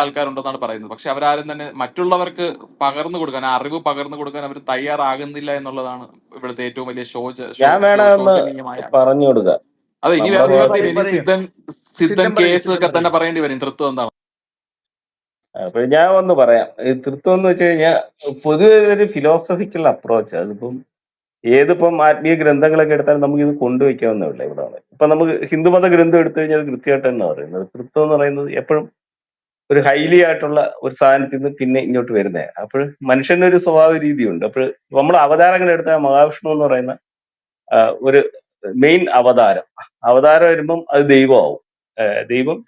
ആൾക്കാരുണ്ടെന്നാണ് പറയുന്നത്. പക്ഷെ അവരാരും തന്നെ മറ്റുള്ളവർക്ക് പകർന്നു കൊടുക്കാൻ, ആ അറിവ് പകർന്നു കൊടുക്കാൻ അവർ തയ്യാറാകുന്നില്ല എന്നുള്ളതാണ് ഇവിടുത്തെ ഏറ്റവും വലിയ ഞാൻ വേണമെന്ന് ശോചനീയമായ അവസ്ഥ. പറഞ്ഞു കൊടുക്കാം. അതെ, ഇനി നമ്മുടെ വേറെ നാട്ടിൽ നിവർത്തിയില്ല. ഇനി സിദ്ധൻ കേസ് ഒക്കെ തന്നെ പറയേണ്ടി വരും തൃത്വം എന്താണ്. അപ്പൊ ഞാൻ ഒന്ന് പറയാം. ഈ തൃത്വം എന്ന് വെച്ച് കഴിഞ്ഞാൽ പൊതുവെ ഒരു ഫിലോസഫിക്കൽ അപ്രോച്ച്. അതിപ്പം ഏതിപ്പം ആത്മീയ ഗ്രന്ഥങ്ങളൊക്കെ എടുത്താലും നമുക്ക് ഇത് കൊണ്ടുവയ്ക്കാവുന്നതല്ല. ഇവിടെ ഇപ്പൊ നമുക്ക് ഹിന്ദുമത ഗ്രന്ഥം എടുത്തു കഴിഞ്ഞാൽ അത് കൃത്യമായിട്ട് തന്നെ പറയുന്നത് തൃത്വം എന്ന് പറയുന്നത് എപ്പോഴും ഒരു ഹൈലി ആയിട്ടുള്ള ഒരു സാധനത്തിൽ നിന്ന് പിന്നെ ഇങ്ങോട്ട് വരുന്നത്. അപ്പോൾ മനുഷ്യന്റെ ഒരു സ്വഭാവ രീതിയുണ്ട്. അപ്പോൾ നമ്മൾ അവതാരങ്ങൾ എടുത്ത മഹാവിഷ്ണു എന്ന് പറയുന്ന ഒരു മെയിൻ അവതാരം വരുമ്പം അത് ദൈവമാവും. ദൈവം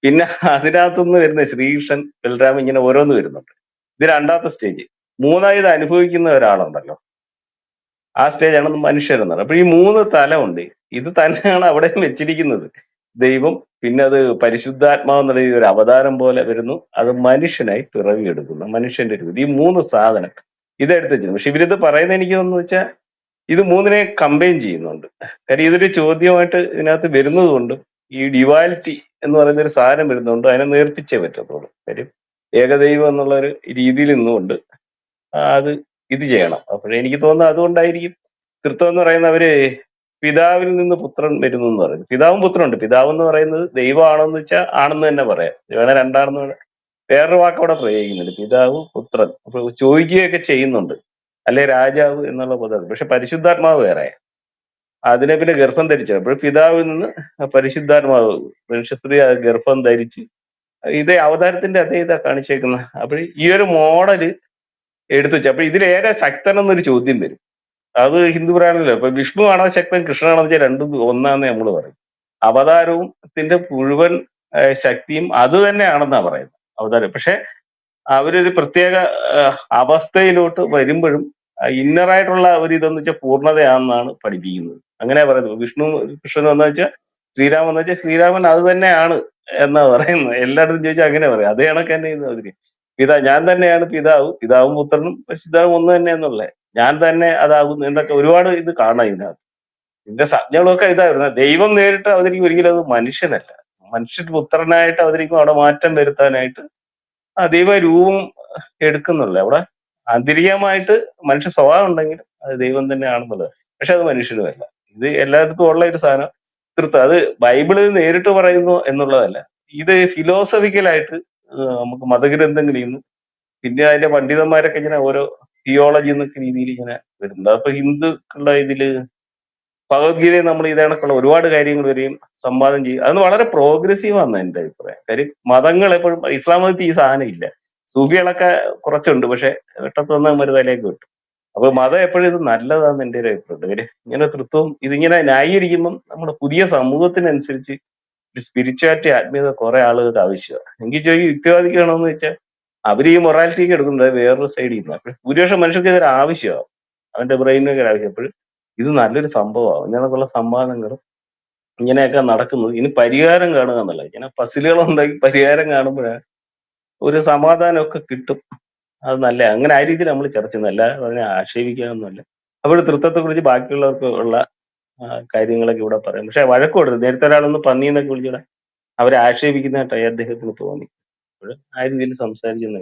പിന്നെ അതിനകത്തുനിന്ന് വരുന്ന ശ്രീകൃഷ്ണൻ, ബലരാമൻ, ഇങ്ങനെ ഓരോന്ന് വരുന്നുണ്ട്. ഇത് രണ്ടാമത്തെ സ്റ്റേജ്. മൂന്നാമത് അനുഭവിക്കുന്ന ഒരാളുണ്ടല്ലോ, ആ സ്റ്റേജാണ് മനുഷ്യരെന്നത്. അപ്പൊ ഈ 3 തലമുണ്ട്. ഇത് തന്നെയാണ് അവിടെ വെച്ചിരിക്കുന്നത്. ദൈവം, പിന്നെ അത് പരിശുദ്ധാത്മാവെന്നുള്ള ഒരു അവതാരം പോലെ വരുന്നു. അത് മനുഷ്യനായി പിറവിയെടുക്കുന്നു, മനുഷ്യന്റെ രൂപം. ഈ 3 സാധനം ഇതെടുത്ത് വെച്ചിരുന്നു. പക്ഷെ ഇവരിത് പറയുന്നത് എനിക്ക് തോന്നുന്നു വെച്ചാൽ ഇത് 3നെ കമ്പൈൻ ചെയ്യുന്നുണ്ട്. കാര്യം ഇതൊരു ചോദ്യമായിട്ട് ഇതിനകത്ത് വരുന്നത് കൊണ്ടും ഈ ഡ്യുവാലിറ്റി എന്ന് പറയുന്ന ഒരു സാധനം വരുന്നതുകൊണ്ട് അതിനെ നേർപ്പിച്ചേ പറ്റത്തുള്ളൂ. കാര്യം ഏകദൈവം എന്നുള്ള ഒരു രീതിയിൽ നിന്നുകൊണ്ട് അത് ഇത് ചെയ്യണം. അപ്പോഴെനിക്ക് തോന്നുന്നത് അതുകൊണ്ടായിരിക്കും തൃത്വം എന്ന് പറയുന്ന അവര് പിതാവിൽ നിന്ന് പുത്രൻ വരുന്നു എന്ന് പറയുന്നത്. പിതാവും പുത്രനുണ്ട്. പിതാവ് എന്ന് പറയുന്നത് ദൈവമാണെന്ന് വെച്ചാൽ ആണെന്ന് തന്നെ പറയാം. വേണേ രണ്ടാണെന്ന് വേറൊരു വാക്കവിടെ പ്രയോഗിക്കുന്നുണ്ട്, പിതാവ് പുത്രൻ. അപ്പൊ ചോദിക്കുകയൊക്കെ ചെയ്യുന്നുണ്ട്, അല്ലെ രാജാവ് എന്നുള്ള പദം. പക്ഷെ പരിശുദ്ധാത്മാവ് വേറെ. അതിനെ പിന്നെ ഗർഭം ധരിച്ചത്. അപ്പോൾ പിതാവിൽ നിന്ന് പരിശുദ്ധാത്മാവ്, മനുഷ്യസ്ത്രീ ഗർഭം ധരിച്ച് ഇതേ അവതാരത്തിന്റെ അതേ ഇതാ കാണിച്ചേക്കുന്നത്. അപ്പോൾ ഈ ഒരു മോഡല് എടുത്തു വെച്ചു. അപ്പൊ ഇതിലേറെ ശക്തൻ എന്നൊരു ചോദ്യം വരും. അത് ഹിന്ദു പുരാണല്ലോ. ഇപ്പൊ വിഷ്ണു ആണോ ശക്തൻ, കൃഷ്ണനാണോ വെച്ചാൽ രണ്ടും ഒന്നാന്ന് നമ്മൾ പറയും. അവതാരവും ത്തിന്റെ മുഴുവൻ ശക്തിയും അത് തന്നെയാണെന്നാ പറയുന്നത് അവതാരം. പക്ഷെ അവരൊരു പ്രത്യേക അവസ്ഥയിലോട്ട് വരുമ്പോഴും ഇന്നറായിട്ടുള്ള ഒരു ഇതെന്ന് വെച്ചാൽ പൂർണ്ണതയാണെന്നാണ് പഠിപ്പിക്കുന്നത്. അങ്ങനെ പറയുന്നത്. വിഷ്ണു കൃഷ്ണൻ എന്ന് വെച്ചാൽ ശ്രീരാമൻ എന്ന് വെച്ചാൽ ശ്രീരാമൻ അത് തന്നെയാണ് എന്നാ പറയുന്നത്. എല്ലായിടത്തും ചോദിച്ചാൽ അങ്ങനെ പറയും. അതേ കണക്ക് തന്നെ ഇത് അവര് ഞാൻ തന്നെയാണ് പിതാവും പുത്രനും പരിശുദ്ധാവും ഒന്ന് തന്നെ എന്നുള്ളത്. ഞാൻ തന്നെ അതാകുന്നു എന്നൊക്കെ ഒരുപാട് ഇത് കാണാം ഇതിനകത്ത്. ഇതിന്റെ സംജ്ഞകളൊക്കെ ഇതായിരുന്നു. ദൈവം നേരിട്ട് അവതരിക്കും, ഒരിക്കലും അത് മനുഷ്യനല്ല. മനുഷ്യൻ പുത്രനായിട്ട് അവതരിക്കും. അവിടെ മാറ്റം വരുത്താനായിട്ട് ആ ദൈവ രൂപം എടുക്കുന്നുള്ളു. അവിടെ ആന്തരികമായിട്ട് മനുഷ്യ സ്വഭാവം ഉണ്ടെങ്കിൽ അത് ദൈവം തന്നെയാണെന്നുള്ളത്. പക്ഷെ അത് മനുഷ്യനുമല്ല. ഇത് എല്ലായിടത്തും ഉള്ള ഒരു സാധനം തൃത്വം. അത് ബൈബിളിൽ നേരിട്ട് പറയുന്നു എന്നുള്ളതല്ല. ഇത് ഫിലോസഫിക്കലായിട്ട് നമുക്ക് മതഗ്രന്ഥങ്ങളിൽ നിന്ന് പിന്നെ അതിന്റെ പണ്ഡിതന്മാരൊക്കെ ഇങ്ങനെ ഓരോ തിയോളജി എന്നൊക്കെ രീതിയിൽ ഇങ്ങനെ വരുന്നുണ്ട്. അപ്പൊ ഹിന്ദുക്കളുടെ ഇതില് ഭഗവത്ഗീതയിൽ നമ്മൾ ഇതേണക്കുള്ള ഒരുപാട് കാര്യങ്ങൾ വരെയും സംവാദം ചെയ്യും. അതൊന്ന് വളരെ പ്രോഗ്രസീവ് ആണ് എന്റെ അഭിപ്രായം. കാര്യം മതങ്ങൾ എപ്പോഴും, ഇസ്ലാം മതത്തിൽ ഈ സാധനം ഇല്ല. സൂഫികളൊക്കെ കുറച്ചുണ്ട്, പക്ഷെ വെട്ടത്ത് വന്ന മരുതലേക്ക് കിട്ടും. അപ്പൊ മതം എപ്പോഴും ഇത് നല്ലതാന്ന് എന്റെ ഒരു അഭിപ്രായം. കാര്യം ഇങ്ങനെ തൃത്വം ഇതിങ്ങനെ ന്യായീകരിക്കുമ്പം നമ്മുടെ പുതിയ സമൂഹത്തിനനുസരിച്ച് ഒരു സ്പിരിച്വാലിറ്റി, ആത്മീയത കുറെ ആളുകൾക്ക് ആവശ്യമാണ്. എങ്കിൽ ചോദിക്കും യുക്തിവാദിക്കണമെന്ന് വെച്ചാൽ അവർ ഈ മൊറാലിറ്റിക്ക് എടുക്കുന്നത് വേറൊരു സൈഡിൽ നിന്ന്. അപ്പോൾ ഭൂരിപക്ഷം മനുഷ്യർക്ക് ഇതൊരു ആവശ്യമാവും, അവന്റെ ബ്രെയിനൊക്കെ ഒരു ആവശ്യം. അപ്പോഴും ഇത് നല്ലൊരു സംഭവമാണ്. ഇങ്ങനെയൊക്കെയുള്ള സംവാദങ്ങളും ഇങ്ങനെയൊക്കെ നടക്കുന്നത്. ഇനി പരിഹാരം കാണുക എന്നല്ല, ഇങ്ങനെ പസിലുകളുണ്ടെങ്കിൽ പരിഹാരം കാണുമ്പോഴാണ് ഒരു സമാധാനമൊക്കെ കിട്ടും. അത് നല്ല, അങ്ങനെ ആ രീതിയിൽ നമ്മൾ ചർച്ച ചെയ്യുന്നല്ല, അതിനെ ആക്ഷേപിക്കാനൊന്നുമല്ല. അപ്പോൾ തൃത്വത്തെ കുറിച്ച് ബാക്കിയുള്ളവർക്ക് ഉള്ള കാര്യങ്ങളൊക്കെ ഇവിടെ പറയാം. പക്ഷെ വഴക്ക് കൊടുത്തു. നേരത്തെ ഒരാളൊന്ന് പന്നിന്നൊക്കെ വിളിച്ചിടെ അവരെ ആക്ഷേപിക്കുന്നതായിട്ടായി അദ്ദേഹത്തിന് തോന്നി. അപ്പോൾ ആ രീതിയിൽ സംസാരിച്ചെന്നേ.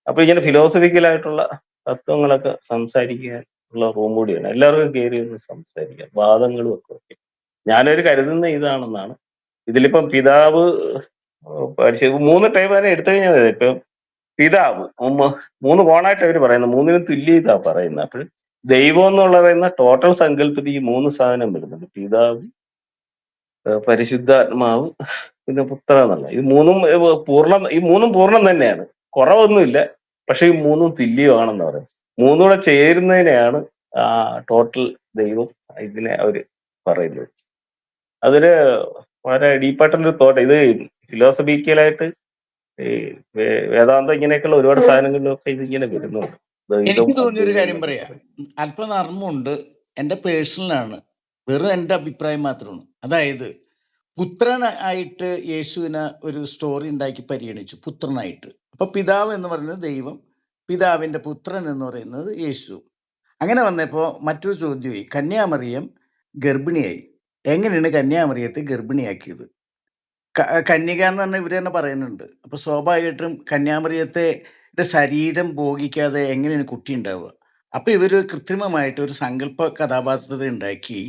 അപ്പൊ ഇങ്ങനെ ഫിലോസഫിക്കലായിട്ടുള്ള തത്വങ്ങളൊക്കെ സംസാരിക്കാൻ ഉള്ള റൂം കൂടിയാണ്. എല്ലാവർക്കും കയറി ഒന്ന് സംസാരിക്കാം, വാദങ്ങളും ഒക്കെ വയ്ക്കും. ഞാനൊരു കരുതുന്ന ഇതാണെന്നാണ്. ഇതിലിപ്പം പിതാവ് 3 ടൈം തന്നെ എടുത്തു കഴിഞ്ഞാൽ മതി. ഇപ്പം പിതാവ് 3 കോണായിട്ട് അവർ പറയുന്നത്, 3നും തുല്യതാ പറയുന്നത്. അപ്പോൾ ദൈവം എന്നുള്ള പറയുന്ന ടോട്ടൽ സങ്കല്പത്തിൽ ഈ 3 സാധനം വരുന്നുണ്ട്. പിതാവ്, പരിശുദ്ധാത്മാവ്, പിന്നെ പുത്ര എന്നുള്ള. ഈ 3ഉം പൂർണ്ണം തന്നെയാണ്, കുറവൊന്നുമില്ല. പക്ഷെ ഈ 3ഉം തുല്യമാണെന്ന് പറയും. 3 കൂടെ ചേരുന്നതിനെയാണ് ടോട്ടൽ ദൈവം ഇതിനെ അവര് പറയുന്നത്. അതൊരു വളരെ ഡീപ്പായിട്ടുള്ളൊരു തോട്ട്. ഇത് ഫിലോസഫിക്കലായിട്ട് ഈ വേദാന്തം ഇങ്ങനെയൊക്കെയുള്ള ഒരുപാട് സാധനങ്ങളിലൊക്കെ ഇതിങ്ങനെ വരുന്നുണ്ട്. എനിക്ക് തോന്നിയൊരു കാര്യം പറയാം, അല്പം നർമ്മമുണ്ട്. എന്റെ പേഴ്സണലാണ്, വെറും എന്റെ അഭിപ്രായം മാത്രമാണ്. അതായത് പുത്രനായിട്ട് യേശുവിനെ ഒരു സ്റ്റോറി ഉണ്ടാക്കി പരിഗണിച്ചു, പുത്രനായിട്ട്. അപ്പൊ പിതാവ് എന്ന് പറയുന്നത് ദൈവം, പിതാവിന്റെ പുത്രൻ എന്ന് പറയുന്നത് യേശു. അങ്ങനെ വന്നപ്പോ മറ്റൊരു ചോദ്യമായി, കന്യാമറിയം ഗർഭിണിയായി. എങ്ങനെയാണ് കന്യാമറിയത്തെ ഗർഭിണിയാക്കിയത്? കന്യക എന്ന് പറഞ്ഞാൽ ഇവര് തന്നെ പറയുന്നുണ്ട്. അപ്പൊ സ്വാഭാവികമായിട്ടും കന്യാമറിയത്തെ ശരീരം ഭോഗിക്കാതെ എങ്ങനെയാണ് കുട്ടി ഉണ്ടാവുക? അപ്പൊ ഇവര് കൃത്രിമമായിട്ട് ഒരു സങ്കല്പ കഥാപാത്രത ഉണ്ടാക്കി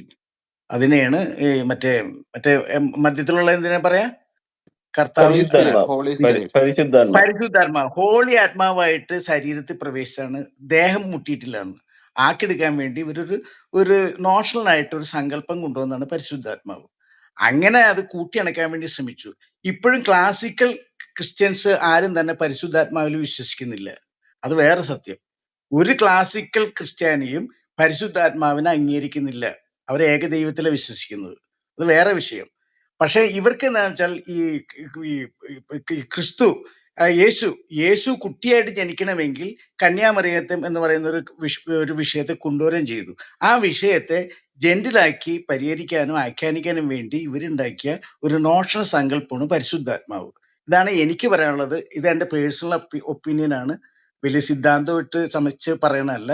അതിനെയാണ് ഈ മറ്റേ മറ്റേ മധ്യത്തിലുള്ള എന്തിനാ പറയാ, കർത്താവ് ഹോളി സ്പിരിറ്റ്, പരിശുദ്ധാത്മാവ് ഹോളി സ്പിരിറ്റ്. പരിശുദ്ധാത്മാവ് പരിശുദ്ധാത്മാവ്, ഹോളി ആത്മാവായിട്ട് ശരീരത്തിൽ പ്രവേശിച്ചാണ്, ദേഹം മുട്ടിയിട്ടില്ല എന്ന് ആക്കിയെടുക്കാൻ വേണ്ടി ഇവരൊരു ഒരു നോഷണൽ ആയിട്ട് ഒരു സങ്കല്പം കൊണ്ടുവന്നാണ് പരിശുദ്ധാത്മാവ്. അങ്ങനെ അത് കൂട്ടിയണക്കാൻ വേണ്ടി ശ്രമിച്ചു. ഇപ്പോഴും ക്ലാസിക്കൽ ക്രിസ്ത്യൻസ് ആരും തന്നെ പരിശുദ്ധാത്മാവിൽ വിശ്വസിക്കുന്നില്ല. അത് വേറെ സത്യം. ഒരു ക്ലാസിക്കൽ ക്രിസ്ത്യാനിയും പരിശുദ്ധാത്മാവിനെ അംഗീകരിക്കുന്നില്ല. അവർ ഏകദൈവത്തിലെ വിശ്വസിക്കുന്നത്. അത് വേറെ വിഷയം. പക്ഷെ ഇവർക്ക് എന്താ വെച്ചാൽ ഈ ക്രിസ്തു യേശു കുട്ടിയായിട്ട് ജനിക്കണമെങ്കിൽ കന്യാമറിയത്തെ എന്ന് പറയുന്ന ഒരു വിഷയത്തെ കൊണ്ടുവരികയും ചെയ്തു. ആ വിഷയത്തെ ജെന്റിലാക്കി പരിഹരിക്കാനും ആഖ്യാനിക്കാനും വേണ്ടി ഇവരുണ്ടാക്കിയ ഒരു നോഷണൽ സങ്കല്പമാണ് പരിശുദ്ധാത്മാവ്. ഇതാണ് എനിക്ക് പറയാനുള്ളത്. ഇത് എൻ്റെ പേഴ്സണൽ ഒപ്പീനിയനാണ്. വലിയ സിദ്ധാന്തമായിട്ട് ചമച്ച് പറയണതല്ല.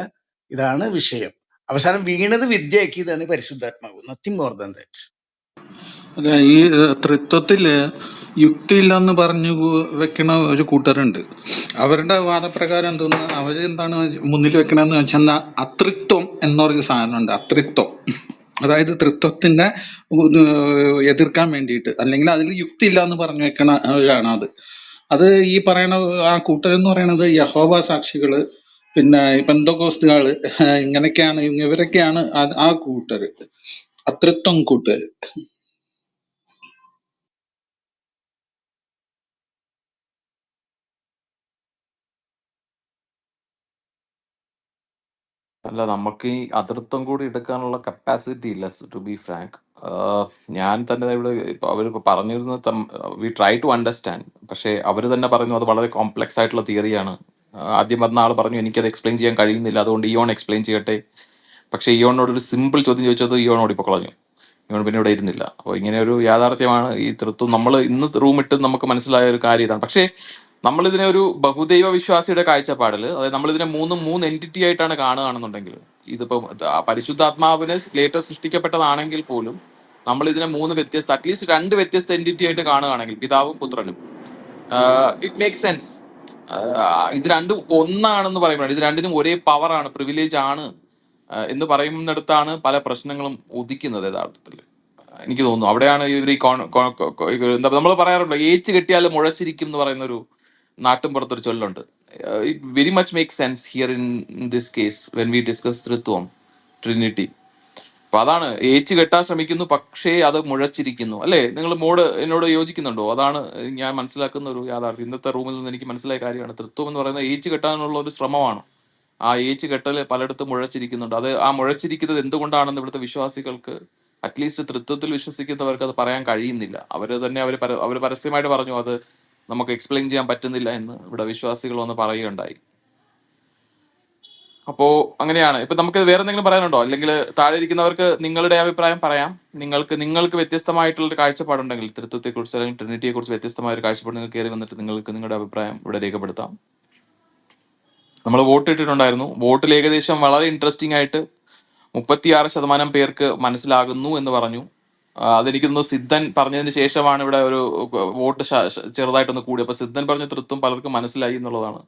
ഇതാണ് വിഷയം. അവസാനം വീണത് വിദ്യയാക്കിയതാണ് പരിശുദ്ധാത്മാവ്. Nothing more than that. അല്ല, ഈ തൃത്വത്തില് യുക്തിയില്ലെന്ന് പറഞ്ഞു വെക്കണ ഒരു കൂട്ടരുണ്ട്. അവരുടെ വാദപ്രകാരം എന്തോന്ന് അവരെന്താണ് മുന്നിൽ വെക്കണമെന്ന് വെച്ചാൽ അതൃത്വം എന്നൊരു സാധനമുണ്ട്. അതൃത്വം, അതായത് തൃത്വത്തിനെ എതിർക്കാൻ വേണ്ടിയിട്ട്, അല്ലെങ്കിൽ അതിൽ യുക്തി ഇല്ല എന്ന് പറഞ്ഞു വെക്കണവരാണ് അത്. അത് ഈ പറയണ ആ കൂട്ടരെന്ന് പറയണത് യഹോവ സാക്ഷികള്, പിന്നെ പെന്തക്കോസ്തുകാള്, ഇങ്ങനെയൊക്കെയാണ്, ഇവരൊക്കെയാണ് ആ കൂട്ടര്, അതൃത്വം കൂട്ടര്. അല്ല, നമുക്ക് ഈ അതിർത്തം കൂടി എടുക്കാനുള്ള കപ്പാസിറ്റി ഇല്ല, ടു ബി ഫ്രാങ്ക്. ഞാൻ തന്നെ ഇവിടെ ഇപ്പൊ അവരിപ്പോ പറഞ്ഞിരുന്നത് വി ട്രൈ ടു അണ്ടർസ്റ്റാൻഡ്, പക്ഷെ അവർ തന്നെ പറയുന്നു അത് വളരെ കോംപ്ലക്സ് ആയിട്ടുള്ള തിയറിയാണ്. ആദ്യം വന്ന ആൾ പറഞ്ഞു എനിക്കത് എക്സ്പ്ലെയിൻ ചെയ്യാൻ കഴിയുന്നില്ല, അതുകൊണ്ട് ഇയോൺ എക്സ്പ്ലെയിൻ ചെയ്യട്ടെ. പക്ഷേ ഇയോണിനോട് ഒരു സിമ്പിൾ ചോദ്യം ചോദിച്ചത് ഇയോണോട് ഇപ്പോൾ കളഞ്ഞു. ഇയോൺ പിന്നെ ഇവിടെ ഇരുന്നില്ല. അപ്പോൾ ഇങ്ങനെ ഒരു യാഥാർത്ഥ്യമാണ് ഈ തൃത്വം. നമ്മൾ ഇന്ന് റൂം ഇട്ട് നമുക്ക് മനസ്സിലായ ഒരു കാര്യം ഇതാണ്. പക്ഷേ നമ്മളിതിനെ ഒരു ബഹുദൈവ വിശ്വാസിയുടെ കാഴ്ചപ്പാടിൽ, അതായത് നമ്മളിതിനെ മൂന്ന് എൻറ്റിറ്റി ആയിട്ടാണ് കാണുകയാണെന്നുണ്ടെങ്കിൽ, ഇതിപ്പോൾ പരിശുദ്ധാത്മാവിന് ലേറ്റർ സൃഷ്ടിക്കപ്പെട്ടതാണെങ്കിൽ പോലും നമ്മൾ ഇതിനെ അറ്റ്ലീസ്റ്റ് രണ്ട് വ്യത്യസ്ത എൻറ്റിറ്റി ആയിട്ട് കാണുകയാണെങ്കിൽ, പിതാവും പുത്രനും, ഇറ്റ് മേക്ക് സെൻസ്. ഇത് രണ്ടും ഒന്നാണെന്ന് പറയുമ്പോഴാണ്, ഇത് രണ്ടിനും ഒരേ പവറാണ്, പ്രിവിലേജ് ആണ് എന്ന് പറയുന്നിടത്താണ് പല പ്രശ്നങ്ങളും ഉദിക്കുന്നത് യഥാർത്ഥത്തിൽ. എനിക്ക് തോന്നുന്നു അവിടെയാണ് ഇവർ ഈ എന്താ നമ്മൾ പറയാറുണ്ട്, ഏച്ച് കെട്ടിയാൽ മുഴച്ചിരിക്കും എന്ന് പറയുന്ന ഒരു നാട്ടും പുറത്തൊരു ചൊല്ലുണ്ട്. It very much make sense here in this case when we discuss ത്രിത്വം, ട്രിനിറ്റി. അപ്പൊ അതാണ്, ഏച്ച് കെട്ടാൻ ശ്രമിക്കുന്നു പക്ഷേ അത് മുഴച്ചിരിക്കുന്നു. അല്ലേ? നിങ്ങൾ എന്നോട് യോജിക്കുന്നുണ്ടോ? അതാണ് ഞാൻ മനസ്സിലാക്കുന്ന ഒരു യാഥാർത്ഥ്യം. ഇന്നത്തെ റൂമിൽ നിന്ന് എനിക്ക് മനസ്സിലായ കാര്യമാണ്, തൃത്വം എന്ന് പറയുന്നത് ഏച്ച് കെട്ടാനുള്ള ഒരു ശ്രമമാണ്. ആ ഏച്ച് കെട്ടല് പലയിടത്തും മുഴച്ചിരിക്കുന്നുണ്ട്. അത് ആ മുഴച്ചിരിക്കുന്നത് എന്തുകൊണ്ടാണെന്ന് ഇവിടുത്തെ വിശ്വാസികൾക്ക്, അറ്റ്ലീസ്റ്റ് തൃത്വത്തിൽ വിശ്വസിക്കുന്നവർക്ക് അത് പറയാൻ കഴിയുന്നില്ല. അവർ പരസ്യമായിട്ട് പറഞ്ഞു അത് നമുക്ക് എക്സ്പ്ലെയിൻ ചെയ്യാൻ പറ്റുന്നില്ല എന്ന് ഇവിടെ വിശ്വാസികൾ വന്ന് പറയുകയുണ്ടായി. അപ്പോ അങ്ങനെയാണ്. ഇപ്പൊ നമുക്ക് വേറെ എന്തെങ്കിലും പറയാനുണ്ടോ? അല്ലെങ്കിൽ താഴെ ഇരിക്കുന്നവർക്ക് നിങ്ങളുടെ അഭിപ്രായം പറയാം. നിങ്ങൾക്ക് വ്യത്യസ്തമായിട്ടുള്ള ഒരു കാഴ്ചപ്പാടുണ്ടെങ്കിൽ, തൃത്വത്തെക്കുറിച്ച് അല്ലെങ്കിൽ ട്രിനിറ്റിയെ കുറിച്ച് വ്യത്യസ്തമായ ഒരു കാഴ്ചപ്പാട് നിങ്ങൾ കയറി വന്നിട്ട് നിങ്ങൾക്ക് നിങ്ങളുടെ അഭിപ്രായം ഇവിടെ രേഖപ്പെടുത്താം. നമ്മൾ വോട്ട് ഇട്ടിട്ടുണ്ടായിരുന്നു. വോട്ടിൽ ഏകദേശം വളരെ ഇൻട്രസ്റ്റിംഗ് ആയിട്ട് 36% പേർക്ക് മനസ്സിലാകുന്നു എന്ന് പറഞ്ഞു. അതെനിക്ക് തോന്നുന്നു സിദ്ധൻ പറഞ്ഞതിന് ശേഷമാണ് ഇവിടെ ഒരു വോട്ട് ചെറുതായിട്ടൊന്ന് കൂടി. അപ്പൊ സിദ്ധൻ പറഞ്ഞ തൃത്വം പലർക്കും മനസ്സിലായി എന്നുള്ളതാണ്.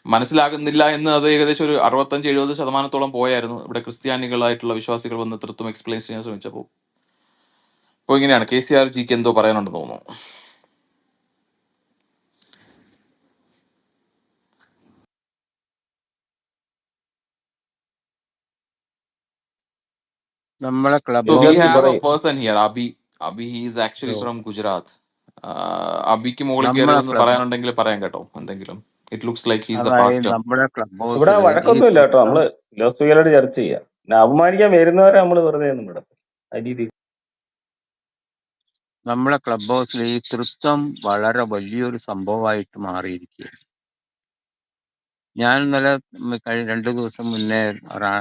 മനസ്സിലാകുന്നില്ല എന്ന് അത് ഏകദേശം ഒരു 65-70% പോയായിരുന്നു ഇവിടെ ക്രിസ്ത്യാനികളായിട്ടുള്ള വിശ്വാസികൾ വന്ന് തൃത്വം എക്സ്പ്ലെയിൻ ചെയ്യാൻ ശ്രമിച്ചപ്പോൾ. അപ്പോൾ ഇങ്ങനെയാണ്. KCR ജിക്ക് എന്തോ പറയാനുണ്ടെന്ന് തോന്നുന്നു. നമ്മളെ club So we Jihas have a പറയും. person here, Abhi. Abhi, he is actually from Gujarat. അബിക്ക് മുകളിൽ കയറി നമ്മളെ ഒന്ന് ക്ലബ് പറയാനുണ്ടെങ്കിൽ പറയാം കേട്ടോ, എന്തെങ്കിലും. It looks like he's A അതായത് പാസ്റ്റർ. നമ്മുടെ ക്ലബ് ഇവിടെ ഹൗസിൽ ഈ വഴക്കൊന്നുമില്ല കേട്ടോ. തൃത്വം നമ്മള് ഫിലോസഫികളോട് ചർച്ച ചെയ്യാം. പിന്നെ അപമാനിക്കാൻ വരുന്നവരെ നമ്മൾ വെറുതെ ഒന്നും വിടത്തില്ല. ആ രീതി നമ്മളെ ക്ലബ് ഹൗസിൽ ഈ തൃത്വം വളരെ വലിയൊരു സംഭവമായിട്ട് മാറിയിരിക്കുകയാണ്. ഞാൻ ഇന്നലെ 2 ദിവസം മുന്നേ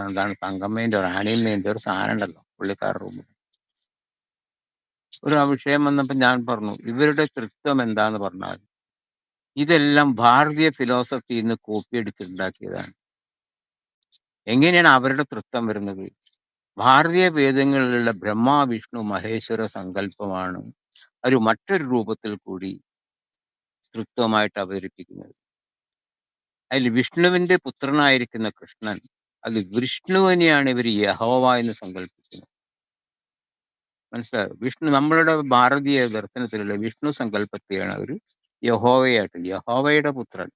എന്താണ് തങ്കമ്മേന്റെ റാണിയിൽ ഒരു സാധനം ഉണ്ടല്ലോ പുള്ളിക്കാരുടെ റൂമിൽ ഒരു വിഷയം വന്നപ്പോൾ ഞാൻ പറഞ്ഞു, ഇവരുടെ തൃത്വം എന്താന്ന് പറഞ്ഞാൽ ഇതെല്ലാം ഭാരതീയ ഫിലോസഫിയിൽ നിന്ന് കോപ്പി അടിച്ചുണ്ടാക്കിയതാണ്. എങ്ങനെയാണ് അവരുടെ തൃത്വം വരുന്നത്? ഭാരതീയ വേദങ്ങളിലുള്ള ബ്രഹ്മ വിഷ്ണു മഹേശ്വര സങ്കല്പമാണ് ഒരു മറ്റൊരു രൂപത്തിൽ കൂടി തൃത്വമായിട്ട് അവതരിപ്പിക്കുന്നത്. അതിൽ വിഷ്ണുവിന്റെ പുത്രനായിരിക്കുന്ന കൃഷ്ണൻ, അത് വിഷ്ണുവിനെയാണ് ഇവർ യഹോവ എന്ന് സങ്കല്പിക്കുന്നത്. മനസ്സിലായോ? വിഷ്ണു നമ്മളുടെ ഭാരതീയ ദർശനത്തിലുള്ള വിഷ്ണു സങ്കല്പത്തെയാണ് അവർ യഹോവയായിട്ട്, യഹോവയുടെ പുത്രൻ,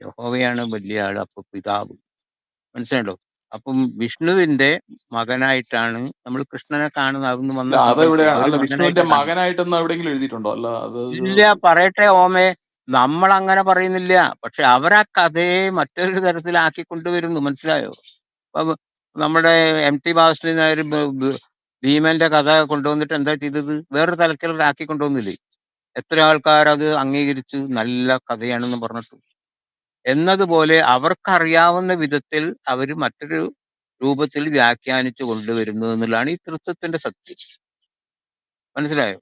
യഹോവയാണ് വലിയ ആൾ, അപ്പൊ പിതാവ്. മനസ്സിലായോ? അപ്പം വിഷ്ണുവിന്റെ മകനായിട്ടാണ് നമ്മൾ കൃഷ്ണനെ കാണുന്നത്. അതൊന്നും അല്ല വന്ന സങ്കല്പം അതെവിടെയാണ്? ഒരു അല്ല വിഷ്ണുവിന്റെ മകനായിട്ട് കാണുന്നത്. മകനായിട്ടൊന്നും എവിടെയെങ്കിലും എഴുതിയിട്ടുണ്ടോ? അല്ല അത് ഇല്ല, പറയട്ടെ ഓമേ, നമ്മൾ അങ്ങനെ പറയുന്നില്ല. പക്ഷെ അവരാ കഥയെ മറ്റൊരു തരത്തിലാക്കി കൊണ്ടുവരുന്നു. മനസ്സിലായോ? അപ്പൊ നമ്മുടെ MT വാസുദേവൻ നായർ ഭീമന്റെ കഥ കൊണ്ടുവന്നിട്ട് എന്താ ചെയ്തത്? വേറൊരു തലത്തിലാക്കി കൊണ്ടുവന്നില്ലേ? എത്ര ആൾക്കാർ അത് അംഗീകരിച്ചു, നല്ല കഥയാണെന്ന് പറഞ്ഞിട്ട്. എന്നതുപോലെ അവർക്കറിയാവുന്ന വിധത്തിൽ അവർ മറ്റൊരു രൂപത്തിൽ വ്യാഖ്യാനിച്ചു കൊണ്ടുവരുന്നു എന്നുള്ളതാണ് ഈ തൃത്വത്തിന്റെ സത്യം. മനസ്സിലായോ?